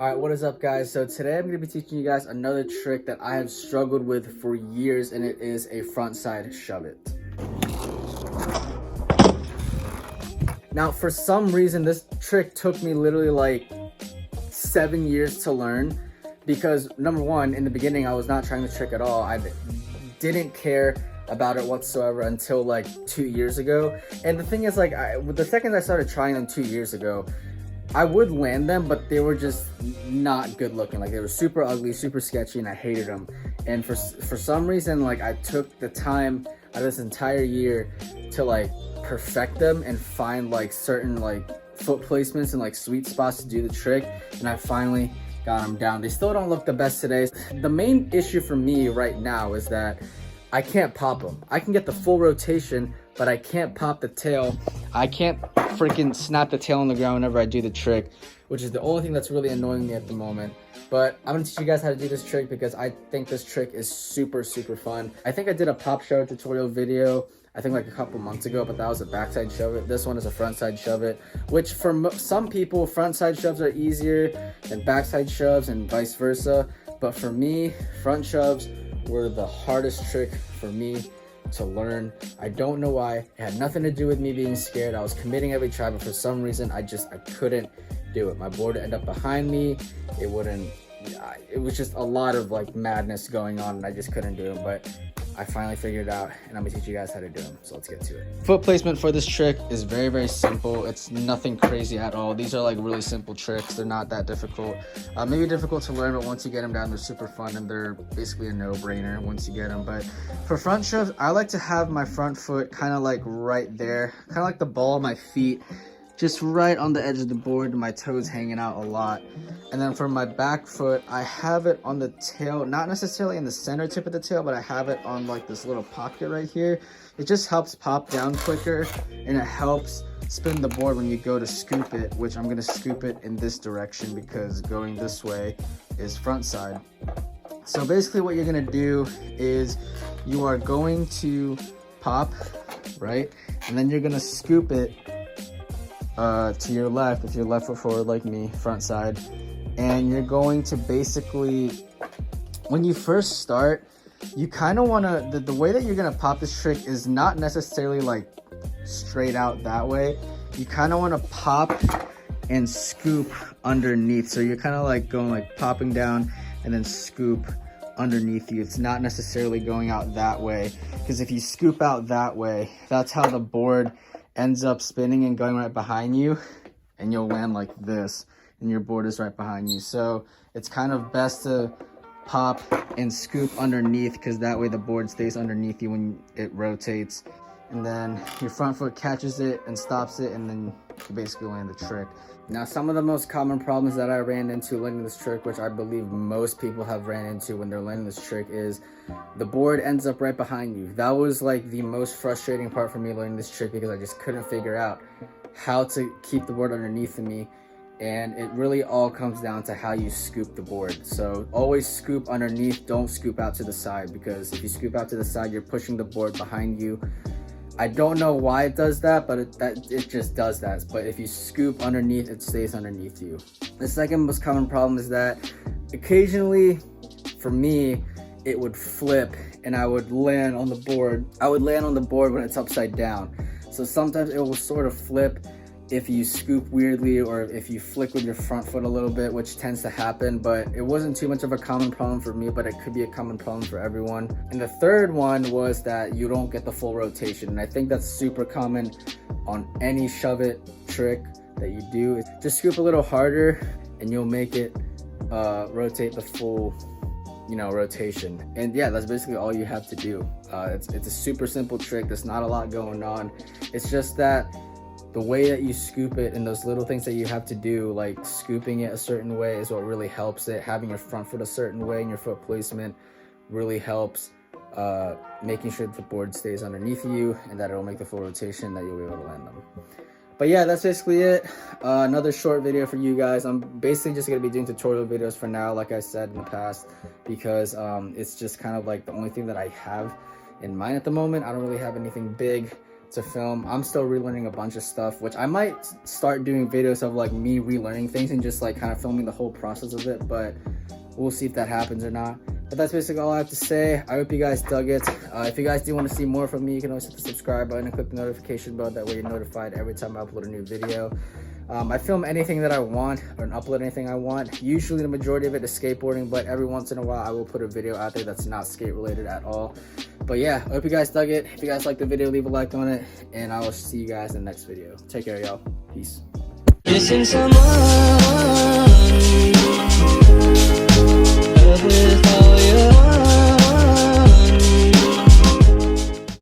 Alright, what is up guys? So today I'm going to be teaching you guys another trick that I have struggled with for years, and it is a front side shove it. Now for some reason this trick took me literally like 7 years to learn, because number one, in the beginning I was not trying the trick at all. I didn't care about it whatsoever until like 2 years ago. And the thing is, like, the second I started trying them 2 years ago, I would land them, but they were just not good looking. Like, they were super ugly, super sketchy, and I hated them. And for some reason, like, I took the time out of this entire year to like perfect them and find like certain like foot placements and like sweet spots to do the trick, and I finally got them down. They still don't look the best today. The main issue for me right now is that I can't pop them. I can get the full rotation, but I can't pop the tail. I can't freaking snap the tail on the ground whenever I do the trick, which is the only thing that's really annoying me at the moment. But I'm gonna teach you guys how to do this trick because I think this trick is super fun. I think I did a pop shove tutorial video, I think like a couple months ago, but that was a backside shove it. This one is a front side shove it, which for some people, front side shoves are easier than backside shoves and vice versa. But for me, front shoves were the hardest trick for me to learn. I don't know why. It had nothing to do with me being scared. I was committing every try, but for some reason I couldn't do it. My board would end up behind me. It was just a lot of like madness going on, and I just couldn't do it. But I finally figured it out, and I'm gonna teach you guys how to do them. So let's get to it. Foot placement for this trick is very simple. It's nothing crazy at all. These are like really simple tricks. They're not that difficult. Maybe difficult to learn, but once you get them down, they're super fun, and they're basically a no-brainer once you get them. But for front shoves, I like to have my front foot kind of like right there, kind of like the ball of my feet, just right on the edge of the board, and my toes hanging out a lot. And then for my back foot, I have it on the tail, not necessarily in the center tip of the tail, but I have it on like this little pocket right here. It just helps pop down quicker, and it helps spin the board when you go to scoop it, which I'm gonna scoop it in this direction because going this way is front side. So basically what you're gonna do is you are going to pop, right? And then you're gonna scoop it to your left, if you're left foot forward like me, front side. And you're going to basically, when you first start, you kind of want to, the way that you're going to pop this trick is not necessarily like straight out that way. You kind of want to pop and scoop underneath. So you're kind of like going like popping down and then scoop underneath you. It's not necessarily going out that way, because if you scoop out that way, that's how the board ends up spinning and going right behind you, and you'll land like this, and your board is right behind you. So it's kind of best to pop and scoop underneath, because that way the board stays underneath you when it rotates, and then your front foot catches it and stops it, and then you basically land the trick. Now, some of the most common problems that I ran into learning this trick, which I believe most people have ran into when they're learning this trick, is the board ends up right behind you. That was like the most frustrating part for me learning this trick, because I just couldn't figure out how to keep the board underneath of me. And it really all comes down to how you scoop the board. So always scoop underneath, don't scoop out to the side, because if you scoop out to the side, you're pushing the board behind you. I don't know why it does that, but it just does that. But if you scoop underneath, it stays underneath you. The second most common problem is that occasionally, for me, it would flip and I would land on the board. I would land on the board when it's upside down. So sometimes it will sort of flip if you scoop weirdly, or if you flick with your front foot a little bit, which tends to happen. But it wasn't too much of a common problem for me, but it could be a common problem for everyone. And the third one was that you don't get the full rotation, and I think that's super common on any shove it trick that you do. Just scoop a little harder and you'll make it rotate the full, rotation. And yeah, that's basically all you have to do. It's a super simple trick. There's not a lot going on. It's just that the way that you scoop it and those little things that you have to do, like scooping it a certain way, is what really helps it. Having your front foot a certain way and your foot placement really helps making sure that the board stays underneath you and that it'll make the full rotation, that you'll be able to land them. But yeah, that's basically it. Another short video for you guys. I'm basically just going to be doing tutorial videos for now, like I said in the past, because it's just kind of like the only thing that I have in mind at the moment. I don't really have anything big to film. I'm still relearning a bunch of stuff, which I might start doing videos of like me relearning things and just like kind of filming the whole process of it, but we'll see if that happens or not. But that's basically all I have to say. I hope you guys dug it. If you guys do want to see more from me, you can always hit the subscribe button and click the notification bell. That way you're notified every time I upload a new video. I film anything that I want or upload anything I want. Usually the majority of it is skateboarding, but every once in a while I will put a video out there that's not skate related at all. But yeah, I hope you guys dug it. If you guys liked the video, leave a like on it, and I will see you guys in the next video. Take care, y'all. Peace. Missing someone.